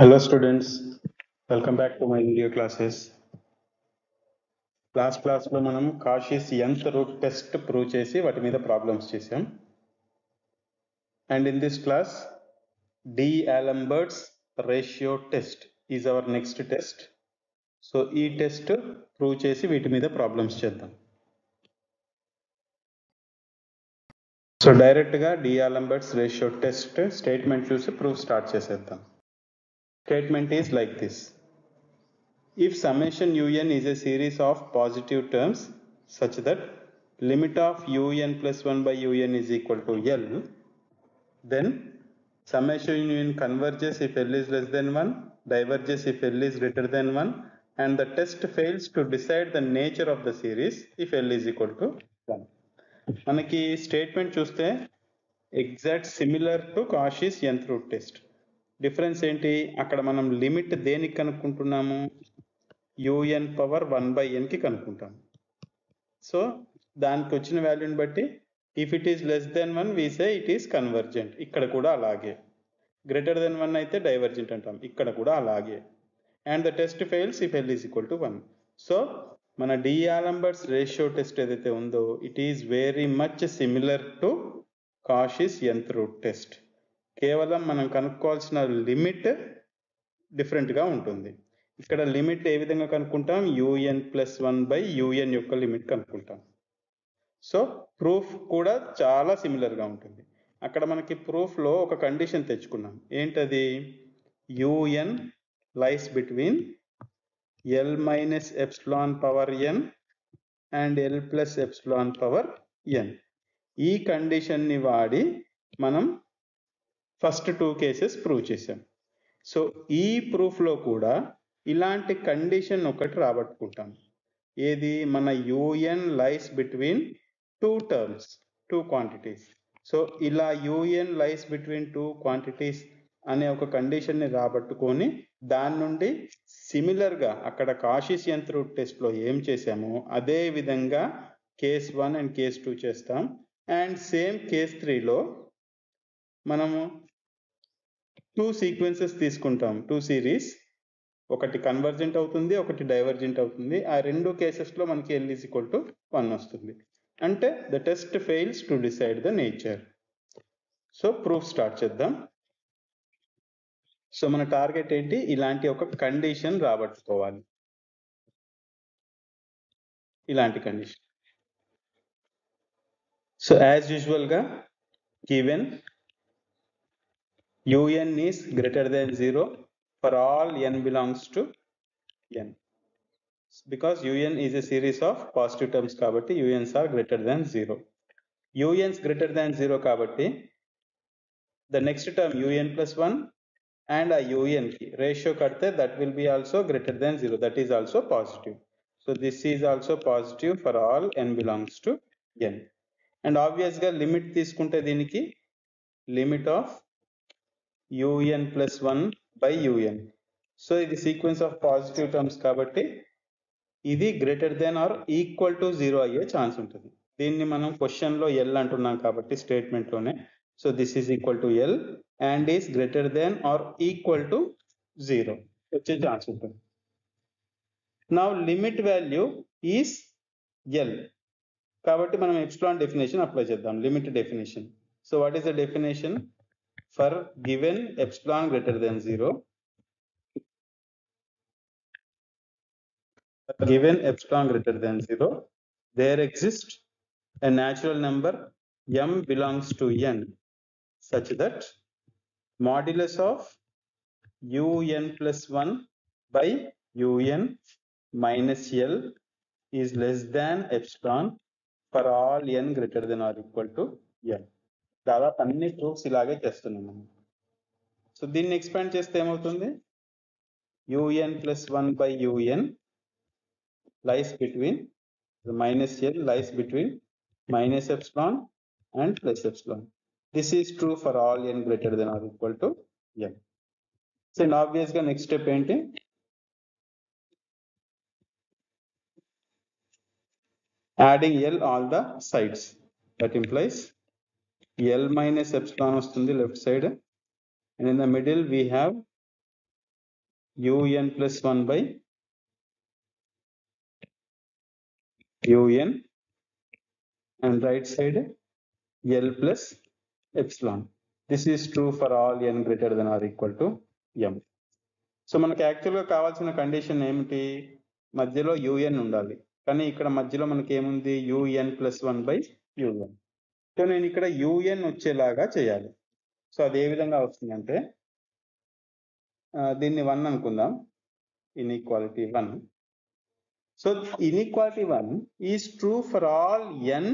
Hello students, welcome back to my video classes. క్లాస్లో మనం కాషిస్ nth root test prove చేసి వాటి మీద ప్రాబ్లమ్స్ చేసాం. And in this class, D'Alembert's ratio test is our next test. So ఈ test prove చేసి వీటి మీద ప్రాబ్లమ్స్ చేద్దాం. సో డైరెక్ట్గా D'Alembert's ratio test స్టేట్మెంట్ చూసి ప్రూఫ్ స్టార్ట్ చేసేద్దాం. Statement is like this. If summation un is a series of positive terms such that limit of un plus 1 by un is equal to L, then summation un converges if L is less than 1, diverges if L is greater than 1, and the test fails to decide the nature of the series if L is equal to 1. మనకి statement చూస్తే exact similar to Cauchy's nth root test. Difference ఏంటి? అక్కడ మనం limit దేనికి కనుక్కుంటున్నాము? un power 1/n కి కనుక్కుంటాం. So దానికి వచ్చిన వాల్యూని బట్టి if it is less than 1 we say it is convergent. ఇక్కడ కూడా అలాగే. గ్రేటర్ దెన్ 1 అయితే డైవర్జెంట్ అంటాం. ఇక్కడ కూడా అలాగే. And the test fails if L is equal to 1. So మన D'Alembert's రేషియో టెస్ట్ ఏదైతే ఉందో it is very much similar to Cauchy's nth root test. కేవలం మనం కనుక్కోవాల్సిన లిమిట్ డిఫరెంట్గా ఉంటుంది. ఇక్కడ లిమిట్ ఏ విధంగా కనుక్కుంటాం? un ప్లస్ 1/un యొక్క లిమిట్ కనుక్కుంటాం. సో ప్రూఫ్ కూడా చాలా సిమిలర్గా ఉంటుంది. అక్కడ మనకి ప్రూఫ్లో ఒక కండిషన్ తెచ్చుకున్నాం. ఏంటది? un lies between L minus epsilon power n and L plus epsilon power n. ఈ కండిషన్ని వాడి మనం ఫస్ట్ 2 కేసెస్ ప్రూవ్ చేసాం. సో ఈ ప్రూఫ్లో కూడా ఇలాంటి కండిషన్ ఒకటి రాబట్టుకుంటాం. ఏది? మన un lies between 2 terms, 2 quantities. So ఇలా un లైస్ బిట్వీన్ 2 క్వాంటిటీస్ అనే ఒక కండిషన్ని రాబట్టుకొని దాని నుండి సిమిలర్గా అక్కడ కాషిస్ nth రూట్ టెస్ట్లో ఏం చేసామో అదే విధంగా కేస్ 1 అండ్ కేస్ 2 చేస్తాం. అండ్ సేమ్ కేస్ 3లో మనము 2 సీక్వెన్సెస్ తీసుకుంటాం, 2 సిరీస్. ఒకటి కన్వర్జెంట్ అవుతుంది, ఒకటి డైవర్జెంట్ అవుతుంది. ఆ రెండు కేసెస్లో మనకి L ఈజ్ ఈక్వల్ టు 1 వస్తుంది. అంటే the test fails to decide the nature. So proof start చేద్దాం. సో మన టార్గెట్ ఏంటి? ఇలాంటి ఒక కండిషన్ రాబట్టుకోవాలి. ఇలాంటి కండిషన్. సో యాజ్ యూజువల్గా given un is greater than 0 for all n belongs to n. Because un is a series of positive terms kabatti uns are greater than 0. uns greater than 0 kabatti the next term un plus 1 and a un ki ratio kadte that will be also greater than 0. That is also positive. So this is also positive for all n belongs to n. And obviously limit తీసుకుంటే దీనికి limit of un plus 1 by un. So ఇది sequence of positive terms కాబట్టి ఇది greater than or equal to 0 అయ్యే chance ఉంటుంది. దీన్ని మనం క్వశ్చన్లో L అంటున్నాం కాబట్టి స్టేట్మెంట్లోనే. So this is equal to L and is greater than or equal to 0 వచ్చే ఛాన్స్ ఉంటుంది. Now limit value is L కాబట్టి మనం ఎప్సిలాన్ డెఫినేషన్ అప్లై చేద్దాం. Limit definition. So what is the definition? For given epsilon greater than 0, given epsilon greater than 0, there exists a natural number m belongs to n such that modulus of un plus 1 by un minus L is less than epsilon for all n greater than or equal to n. దాదాపు అన్ని proofs ఇలాగే చేస్తున్నాం మనం. So దీన్ని expand చేస్తే ఏమవుతుంది? un plus 1 by un lies between the minus L lies between minus epsilon and plus epsilon. This is true for all n greater than or equal to n. So obviously next step ఏంటి? Adding L all the sides. That implies L minus epsilon వస్తుంది left side, and in the middle we have un plus 1 by un, and right side L plus epsilon. This is true for all n greater than or equal to m. So మనకి యాక్చువల్గా కావాల్సిన condition ఏమిటి? మధ్యలో un ఉండాలి, కానీ ఇక్కడ మధ్యలో మనకి ఏముంది? un plus 1 by un. So నేను ఇక్కడ un వచ్చేలాగా చేయాలి. సో అది ఏ విధంగా వస్తుందంటే దీన్ని 1 అనుకుందాం, inequality 1. So inequality 1 is true for all n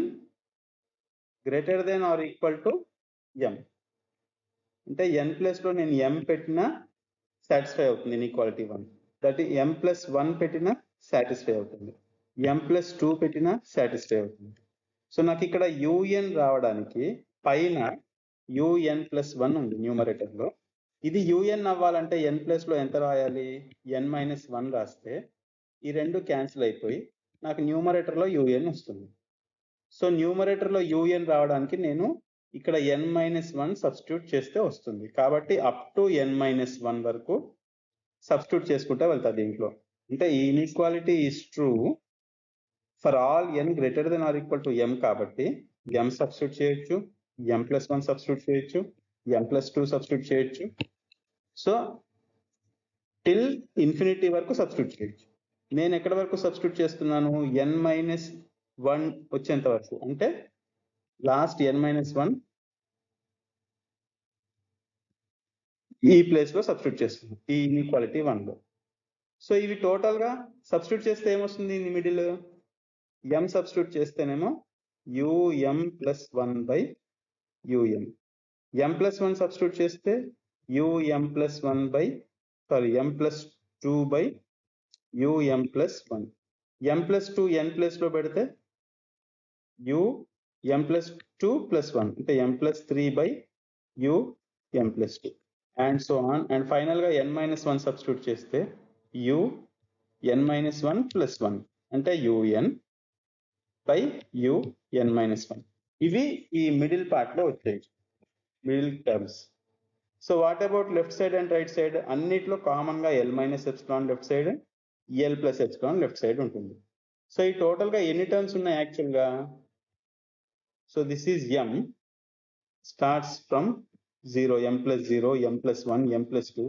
greater than or equal to m. అంటే n ప్లస్ లో నేను m పెట్టినా సాటిస్ఫై అవుతుంది ఇన్ఈక్వాలిటీ 1. దట్ m ప్లస్ 1 పెట్టినా సాటిస్ఫై అవుతుంది, m ప్లస్ 2 పెట్టినా సాటిస్ఫై అవుతుంది. సో నాకు ఇక్కడ un రావడానికి పైన un ప్లస్ 1 ఉంది న్యూమరేటర్ లో. ఇది un అవ్వాలంటే n ప్లస్ లో ఎంత రాయాలి? n మైనస్ 1 రాస్తే ఈ రెండు క్యాన్సిల్ అయిపోయి నాకు న్యూమరేటర్ లో un వస్తుంది. సో న్యూమరేటర్ లో un రావడానికి నేను ఇక్కడ n మైనస్ 1 సబ్స్టిట్యూట్ చేస్తే వస్తుంది. కాబట్టి అప్ టు n మైనస్ 1 వరకు సబ్స్టిట్యూట్ చేసుకుంటే వెళ్తాను దీంట్లో. అంటే ఈ inequality is true for all n greater than or equal to m. కాబట్టి m సబ్స్టిట్యూట్ చేయొచ్చు, m ప్లస్ 1 సబ్స్టిట్యూట్ చేయొచ్చు, m ప్లస్ 2 సబ్స్టిట్యూట్ చేయొచ్చు. సో టిల్ ఇన్ఫినిటీ వరకు సబ్స్టిట్యూట్ చేయొచ్చు. నేను ఎక్కడి వరకు సబ్స్టిట్యూట్ చేస్తున్నాను? n మైనస్ 1 వచ్చేంత వరకు, అంటే లాస్ట్ n మైనస్ 1 ఈ ప్లేస్ లో సబ్స్టిట్యూట్ చేస్తున్నాను ఈ ఇన్ఈక్వాలిటీ 1 లో. సో ఇవి టోటల్ గా సబ్స్టిట్యూట్ చేస్తే ఏమొస్తుంది? ఇన్ మిడిల్ m సబ్స్టిట్యూట్ చేస్తేనేమో um plus 1 by um, m plus 1 substitute చేస్తే um plus 1 by m plus 2 by um plus 1. m plus 2 n plus లో పెడితే m ప్లస్ 2 ప్లస్ 1, అంటే m plus 3 by m plus 2, and so on. And final గా n minus 1 substitute చేస్తే n minus 1 plus 1, అంటే un by n minus 1. ఇవి ఈ middle part లో వచ్చాయి, middle terms. So what about left side and right side? అన్నిట్లో common గా l minus epsilon left side, l plus epsilon left side ఉంటుంది. So ఈ total గా ఎన్ని టర్మ్స్ ఉన్నాయి యాక్చువల్ గా? So this is m starts from 0, m plus 0, m plus 1, m plus 2.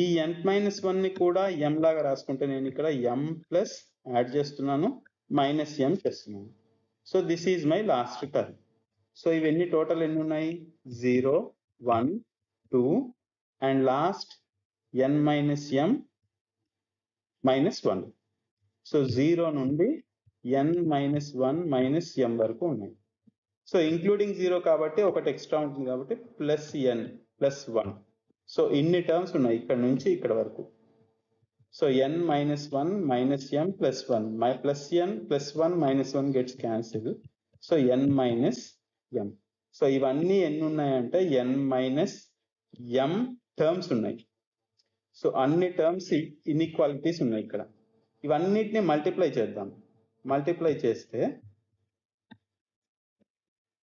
ఈ n minus 1 ని కూడా m లాగా రాసుకుంటే నేను ఇక్కడ m ప్లస్ యాడ్ చేస్తున్నాను, మైనస్ m చేస్తున్నాను. So this is my last term. So ఇవన్నీ టోటల్ ఎన్ని ఉన్నాయి? 0, 1, 2 and last n minus m minus 1. So 0 నుండి n మైనస్ 1 మైనస్ m వరకు ఉన్నాయి. సో ఇంక్లూడింగ్ 0 కాబట్టి ఒకటి ఎక్స్ట్రా ఉంటుంది కాబట్టి ప్లస్ n ప్లస్ 1. సో ఇన్ని టర్మ్స్ ఉన్నాయి ఇక్కడ నుంచి ఇక్కడ వరకు. So n minus 1 minus m plus 1, plus n plus 1 minus 1 gets cancel. So n minus m. So ఇవన్నీ ఎన్ని ఉన్నాయంటే n మైనస్ m టర్మ్స్ ఉన్నాయి. సో అన్ని టర్మ్స్ ఇన్ఈక్వాలిటీస్ ఉన్నాయి ఇక్కడ. ఇవన్నిటిని మల్టిప్లై చేద్దాం. మల్టిప్లై చేస్తే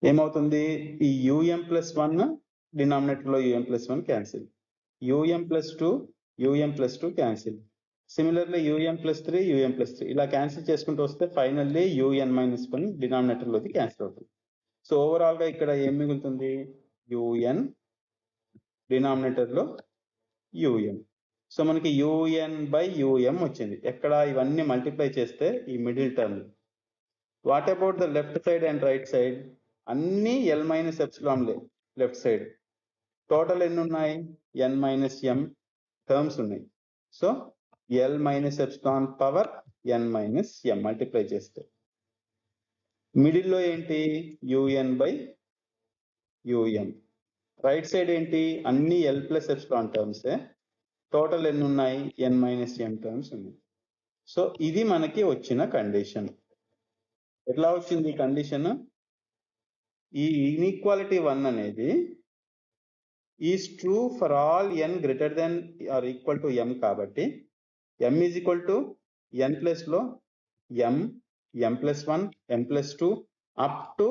ఏమవుతుంది? ఈ um ప్లస్ 1 డినామినేటర్ లో um plus 1 cancel, um plus 2 um plus 2 cancel, similarly um plus 3 um plus 3 ఇలా క్యాన్సిల్ చేసుకుంటూ వస్తే ఫైనల్లీ un మైనస్ 1 డినామినేటర్ లోది క్యాన్సిల్ అవుతుంది. సో ఓవరాల్ గా ఇక్కడ ఏం మిగులుతుంది? un డినామినేటర్ లో um. సో మనకి un బై um వచ్చింది. ఎక్కడ? ఇవన్నీ మల్టిప్లై చేస్తే ఈ middle term. What about the left side and right side? అన్ని l మైనస్ ఎప్సిలాన్లే లెఫ్ట్ సైడ్. టోటల్ ఎన్ని ఉన్నాయి? n మైనస్ m టర్మ్స్ ఉన్నాయి. So l minus epsilon power n minus m multiply చేస్తే మిడిల్లో ఏంటి? un by um. Right side ఏంటి? అన్ని l ప్లస్ ఎప్సిలాన్ టర్మ్సే. టోటల్ ఎన్ని ఉన్నాయి? n మైనస్ m టర్మ్స్ ఉన్నాయి. సో ఇది మనకి వచ్చిన కండిషన్. ఎట్లా వచ్చింది ఈ కండిషన్? ఈ ఇన్ఈక్వాలిటీ 1 అనేది is true for all n greater than or equal to m. కాబట్టి m is equal to n plus లో m, m plus 1, m plus 2 up to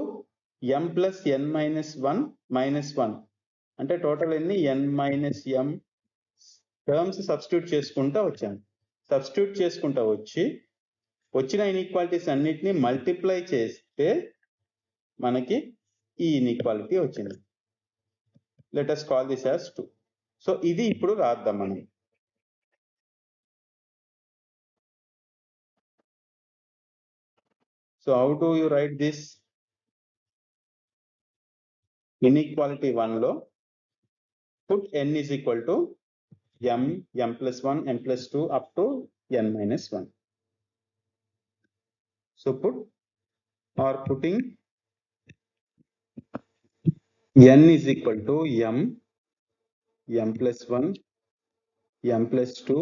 m plus n minus 1 minus 1, అంటే total ఎన్ని? n minus m terms substitute చేసుకుంటా వచ్చాను. Substitute చేసుకుంటా వచ్చిన inequalities అన్నిటిని multiply చేస్తే మనకి ఈ ఇన్ఈక్వాలిటీ వచ్చింది. Let us call this as 2. So ఇది ఇప్పుడు రాద్దాం మనం. So how do you right this? Inequality 1 లో put n is equal to m plus 1, n plus 2 up to n minus 1. So putting n is equal to m plus 1, m plus 2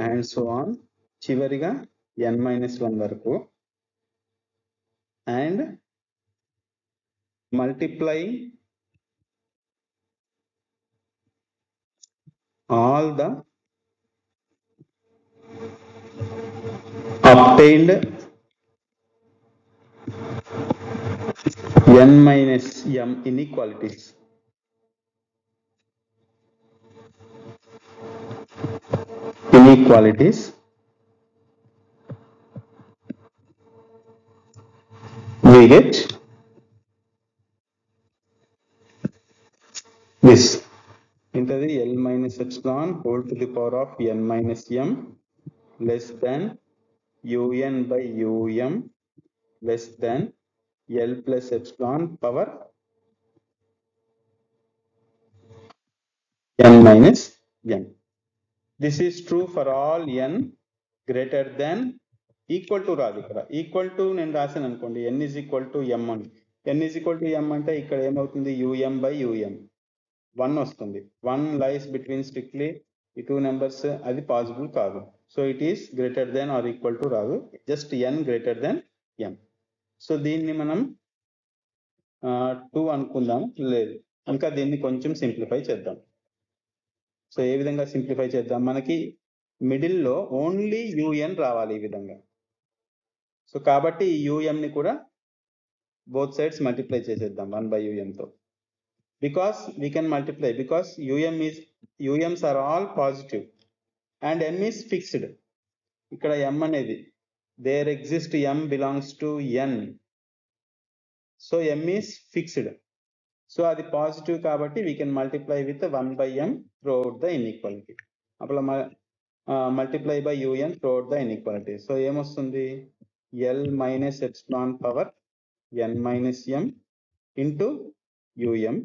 and so on, చివరిగా n minus 1 వరకు, and multiplying all the obtained n minus m inequalities. We get this. Into the L minus epsilon whole to the power of n minus m less than un by um less than L plus epsilon power n minus m. This is true for all n greater than equal to రాదు. ఇక్కడ equal to నేను రాసాను అనుకోండి, n is equal to m అని. n is equal to m అంటే ఇక్కడ ఏమవుతుంది, um by um 1 వస్తుంది. 1 lies between strictly ఈ టూ నెంబర్స్, అది పాసిబుల్ కాదు. So it is greater than or equal to రాదు, just n greater than m. So దీన్ని మనం 2 అనుకుందాం. లేదు, ఇంకా దీన్ని కొంచెం సింప్లిఫై చేద్దాం. సో ఏ విధంగా సింప్లిఫై చేద్దాం? మనకి మిడిల్లో ఓన్లీ un రావాలి ఈ విధంగా. సో కాబట్టి ఈ um ని కూడా బోత్ సైడ్స్ మల్టిప్లై చేసేద్దాం 1 by um తో. Because we can multiply, because ums are all positive and m is fixed. ఇక్కడ m అనేది there exists m belongs to n, so m is fixed. So అది positive కాబట్టి we can multiply with 1 by m throughout the inequality. అప్పుడు multiply by un throughout the inequality. So ఏమొస్తుంది, L minus epsilon power n minus m into um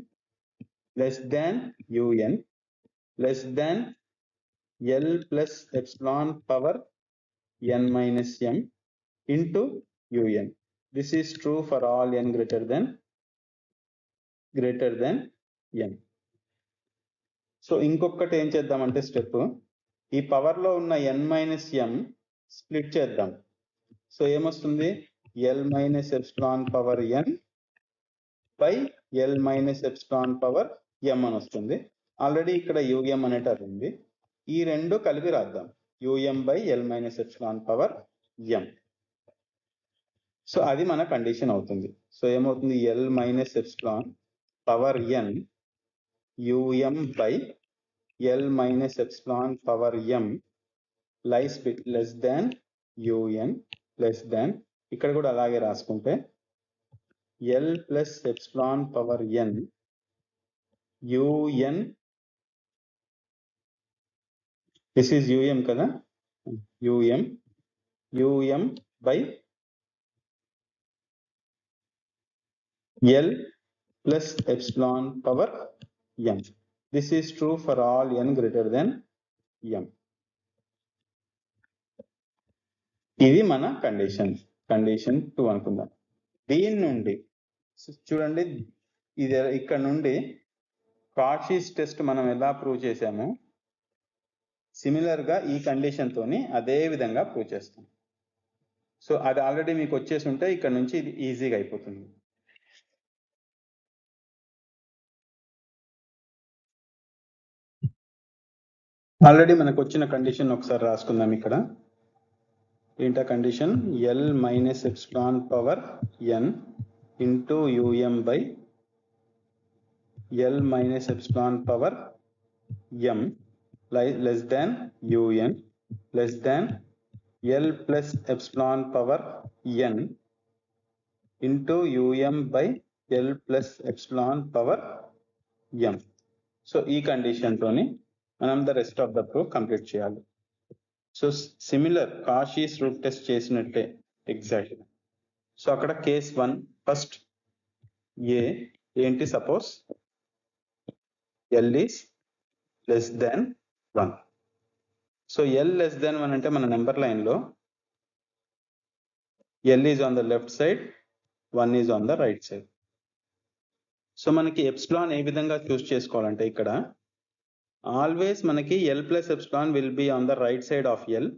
less than un less than L plus epsilon power n minus m into un. This is true for all n greater than n. So ఇంకొకటి ఏం చేద్దామంటే step, ఈ power లో ఉన్న n minus m split చేద్దాం. So ఏమొస్తుంది, L minus epsilon power n by L minus epsilon power m అని వస్తుంది. ఆల్రెడీ ఇక్కడ um అనేటర్ ఉంది, ఈ రెండు కలిపి రాద్దాం, um by L minus epsilon power m. So అది మన కండిషన్ అవుతుంది. సో ఏమవుతుంది, L minus epsilon power n um by L minus epsilon power m lies less than un less than, ఇక్కడ కూడా అలాగే రాసుకుంటే L plus epsilon power n un, this is um కదా, um by L plus epsilon power m. This is true for all n greater than m. ఇది మన condition 2 అనుకుందాం. దీని నుండి చూడండి, ఇది ఇక్కడ నుండి కాషీస్ టెస్ట్ మనం ఎలా ప్రూవ్ చేసామో సిమిలర్ గా ఈ కండిషన్ తోని అదే విధంగా ప్రూవ్ చేస్తాం. సో అది ఆల్రెడీ మీకు వచ్చేసి ఉంటే ఇక్కడ నుంచి ఇది ఈజీగా అయిపోతుంది. ఆల్రెడీ మనకు వచ్చిన కండిషన్ ఒకసారి రాసుకుందాం. ఇక్కడ ఏంటా condition, L minus epsilon power n into um by L minus epsilon power m less than un less than L plus epsilon power n into um by L plus epsilon power m. So ఈ condition తోని మనం the rest of the proof complete చేయాలి. So similar కాషీస్ route test చేసినట్టే exact. So అక్కడ case 1 first ఏ ఏంటి, suppose L is less than 1. So L less than 1 అంటే మన number line లో L is on the left side, 1 is on the right side. So మనకి epsilon ఏ విధంగా చూస్ చేసుకోవాలంటే ఇక్కడ ఆల్వేస్ మనకి L plus epsilon will be on the right side of L,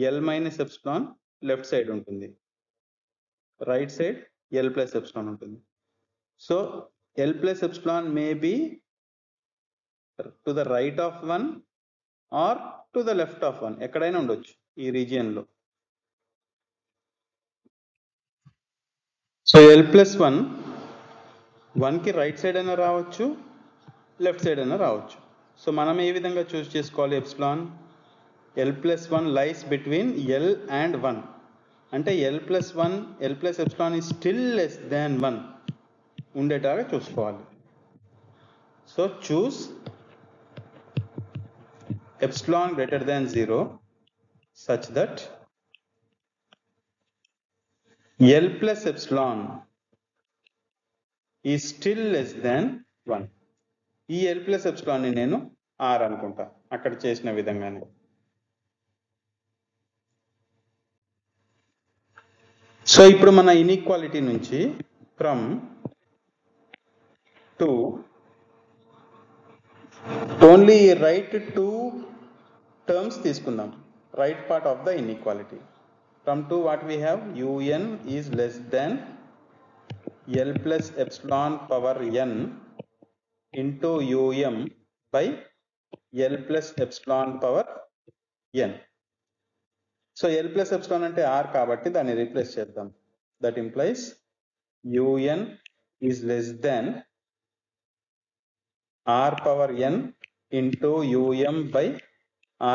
L minus epsilon left side ఉంటుంది, right side L plus epsilon ఉంటుంది. So L plus epsilon may be to the right of 1 or to the left of 1, ఎక్కడైనా ఉండొచ్చు ఈ region లో. So L plus 1 కి right side అయినా రావచ్చు, left side అయినా రావచ్చు. సో మనం ఏ విధంగా చూస్ చేసుకోవాలి epsilon? L plus 1 lies between L and 1 అంటే L plus epsilon is still less than 1 ఉండేటాగా చూసుకోవాలి. So choose epsilon greater than 0 such that L plus epsilon is still less than 1. ఈ L plus epsilon ని నేను R అనుకుంటా అక్కడ చేసిన విధంగానే. So ఇప్పుడు మన ఇన్ఈక్వాలిటీ నుంచి from to only right 2 terms తీసుకుందాం, right part of the inequality. From 2 what we have, un is less than L plus epsilon power n into um by L plus epsilon power n. So L plus epsilon ante r kabatti danni replace cheddam. That implies un is less than r power n into um by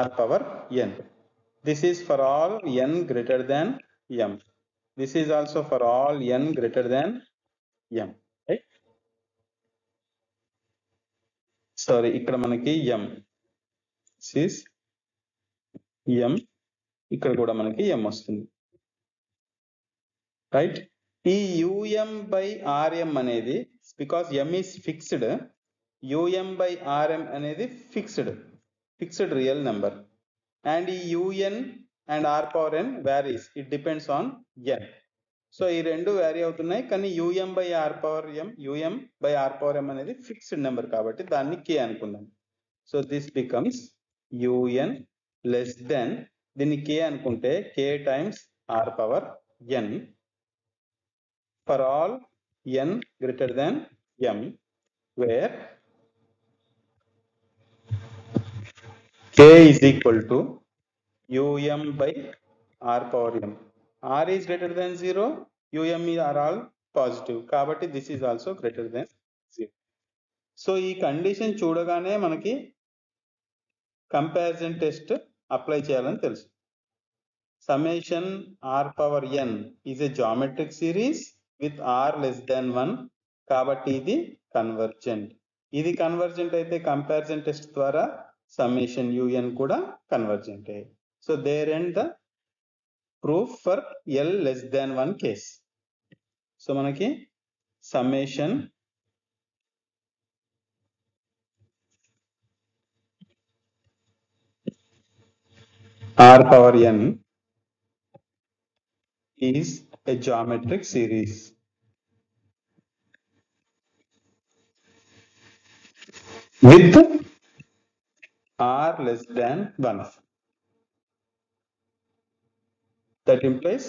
r power n. This is for all n greater than m. This is also for all n greater than m. Right? Sorry, ఇక్కడ మనకి m. This is m. ఇక్కడ కూడా మనకి m వస్తుంది. Right? ఈ um by rm అనేది because m is fixed, um by rm అనేది fixed real number. And ఈ un and r power n varies, it depends on n. So ఈ రెండు వ్యారీ అవుతున్నాయి, కానీ um by r power m అనేది fixed number కాబట్టి దాన్ని k అనుకుందాం. So this becomes un less than, దీన్ని k అనుకుంటే k times r power n for all n greater than m, where k is equal to um by r power m. R is greater than 0, um are all positive కాబట్టి this is also greater than 0. So ఈ condition చూడగానే మనకి comparison test apply చేయాలని తెలుసు. Summation r power n is a geometric series with r less than 1 కాబట్టి ఇది convergent. ఇది convergent అయితే కంపారిజన్ టెస్ట్ ద్వారా సమ్మేషన్ un కూడా convergent. So there end the proof for L less than 1 case. సో మనకి summation r power n is a geometric series with r less than 1. That implies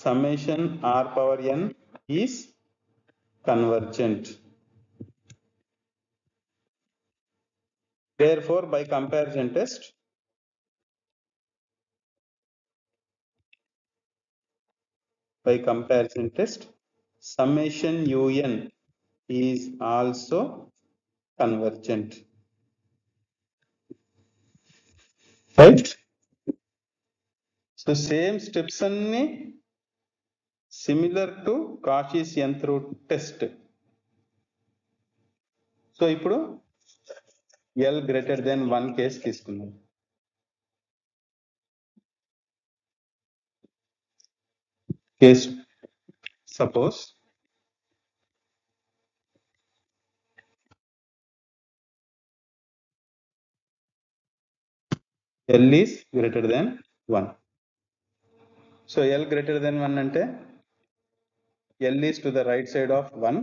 summation r power n is convergent. Therefore, by comparison test, summation un is also convergent. right? So same steps అన్ని similar to Cauchy's nth root test. So ఇప్పుడు L greater than 1 case తీసుకుందాం. Case suppose L is greater than 1. So L greater than 1 అంటే L is to the right side of 1.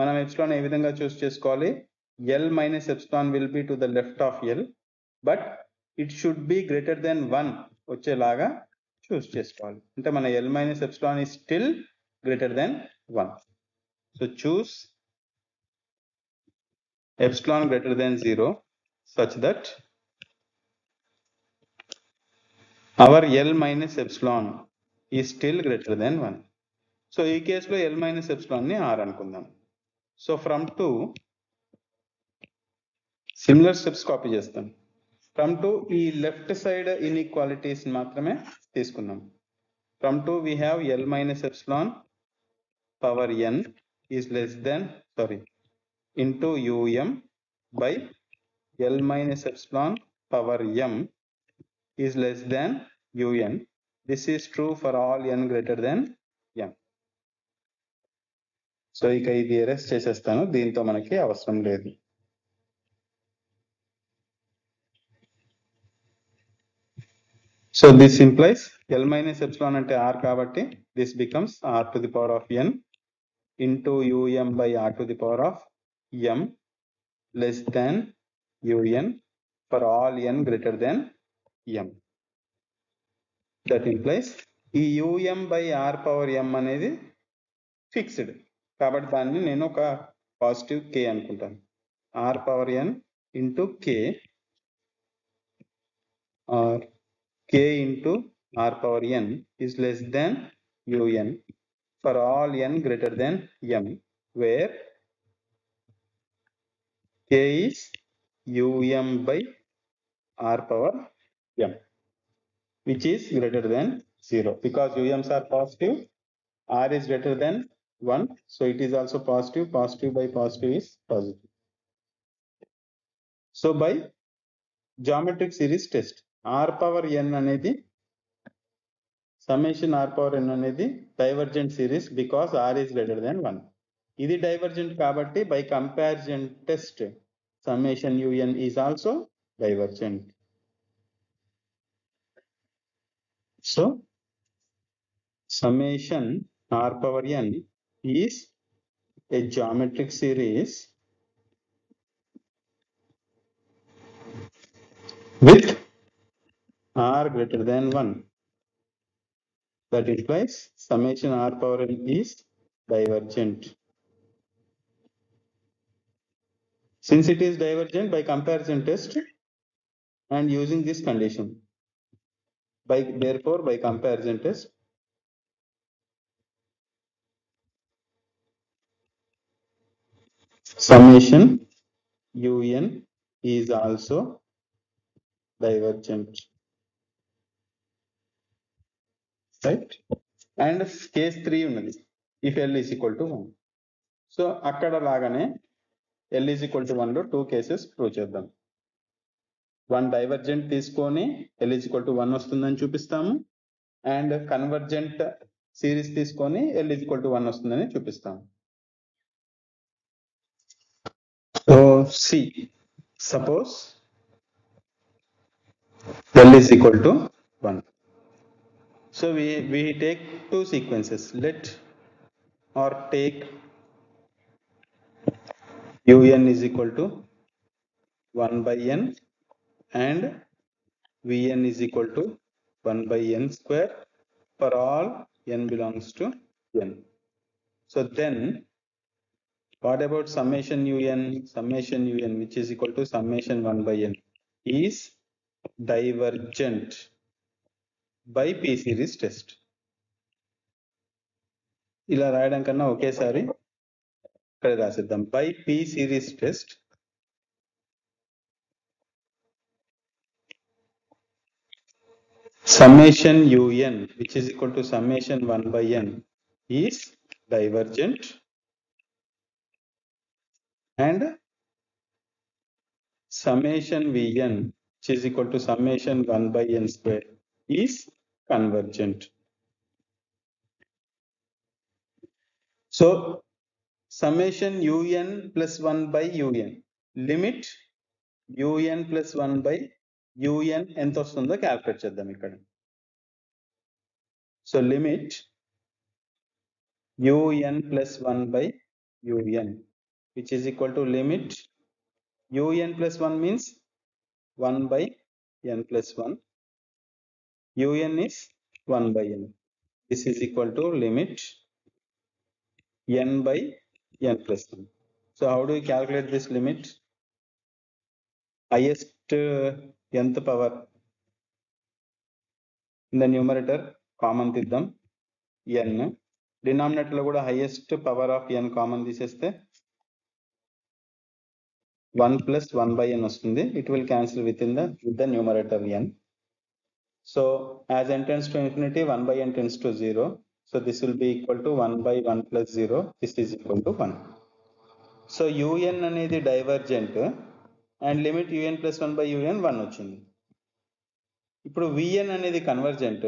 మనం epsilon ఏ విధంగా చూస్ చేసుకోవాలి? L minus epsilon will be to the left of L, but it should be greater than 1 వచ్చేలాగా చూస్ చేసుకోవాలి. అంటే మన L minus epsilon is still greater than 1. So choose epsilon greater than 0 such that our L minus epsilon is still greater than 1. So ఈ కేసులో L minus epsilon ని R అనుకుందాం. So from 2 similar steps copy చేస్తాం. From 2 ఈ left side inequalities మాత్రమే తీసుకుందాం. From 2 we have L minus epsilon power n is less than into um by L minus epsilon power m is less than un. This is true for all n greater than m. So ఇక ఇది arrest చేసేస్తాను, దీంతో మనకి అవసరం లేదు. So this implies L minus epsilon ante R kabatti this becomes R to the power of n into um by R to the power of m less than un for all n greater than m. That implies ఈ um by R power m అనేది fixed కాబట్టి దాన్ని నేను ఒక positive k అనుకుంటాను. R power n into k or k into R power n is less than un for all n greater than m, where k is um by R power m, which is greater than 0. Because ums are positive, R is greater than 1, so it is also positive. Positive by positive is positive. So by geometric series test, R power n అనేది summation R power n అనేది divergent series because R is greater than 1. ఇది divergent కాబట్టి by comparison test summation un is also divergent. So summation R power n is a geometric series with R greater than 1. That implies summation R power n is divergent. Since it is divergent, by comparison test and using this condition, therefore by comparison test, summation un is also divergent, right? And case 3 ఉన్నది, if L is equal to 1. So అక్కడ లాగానే L is equal to 1 లో 2 cases prove చేద్దాం. 1 divergent తీసుకొని L is equal to 1 వస్తుందని చూపిస్తాము, and convergent series తీసుకొని L is equal to 1 వస్తుందని చూపిస్తాము. So C suppose L is equal to 1. So we take two sequences. Let or take un is equal to 1 by n and vn is equal to 1 by n square for all n belongs to n. So then what about summation un? Summation un, which is equal to summation 1 by n, is divergent by p series test. ఇలా రాయడం కన్నా ఒకేసారి ఇక్కడ రాసిద్దాం. By p series test summation un which is equal to summation 1 by n is divergent, and summation vn which is equal to summation 1 by n square is convergent. So summation un plus 1 by un, limit un plus 1 by un ఎంత వస్తుందో calculate చేద్దాం ఇక్కడ. So limit un plus 1 by un which is equal to limit un plus 1 means 1 by n plus 1, un is 1 by n. This is equal to limit n by n plus 1. So how do we calculate this limit? Highest nth power in the numerator common తీద్దాం n, denominator లో కూడా highest power of n common తీసేస్తే 1 plus 1 by n వస్తుంది. It will cancel with the numerator n. So as n tends to infinity, 1 by n tends to 0. So this will be equal to 1 by 1 plus 0. This is equal to 1. So un అనేది divergent and limit un plus 1 by un 1 వచ్చింది. ఇప్పుడు vn అనేది convergent,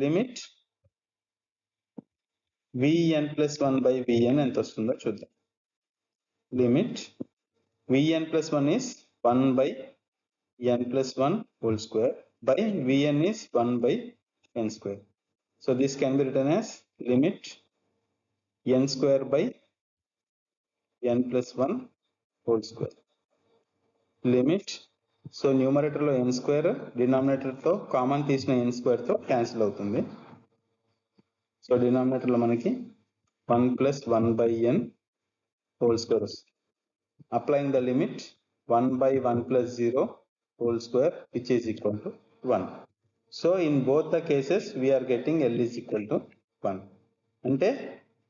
limit vn plus 1 by vn ఎంత వస్తుందో చూద్దాం. Limit vn plus 1 is 1 by n plus 1 whole square by vn is 1 by n square. So this can be written as limit n square by n plus 1 whole square. Limit, so numerator లో n square denominator తో common తీసిన n square తో cancel అవుతుంది. So denominator లో మనకి 1 plus 1 by n whole square వస్తుంది. Applying the limit 1 by 1 plus 0 whole square which is equal to 1. So in both the cases we are getting L is equal to 1. Ante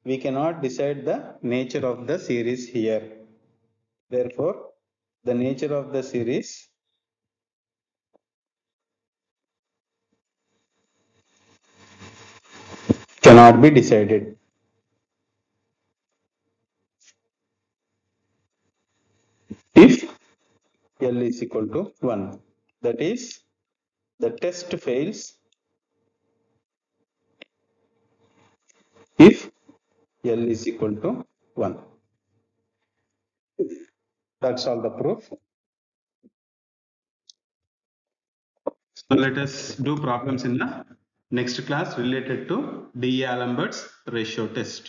we cannot decide the nature of the series here. Therefore the nature of the series cannot be decided. If L is equal to 1, that is the test fails if L is equal to 1. That's all the proof. So let us do problems in the next class related to D'Alembert's ratio test.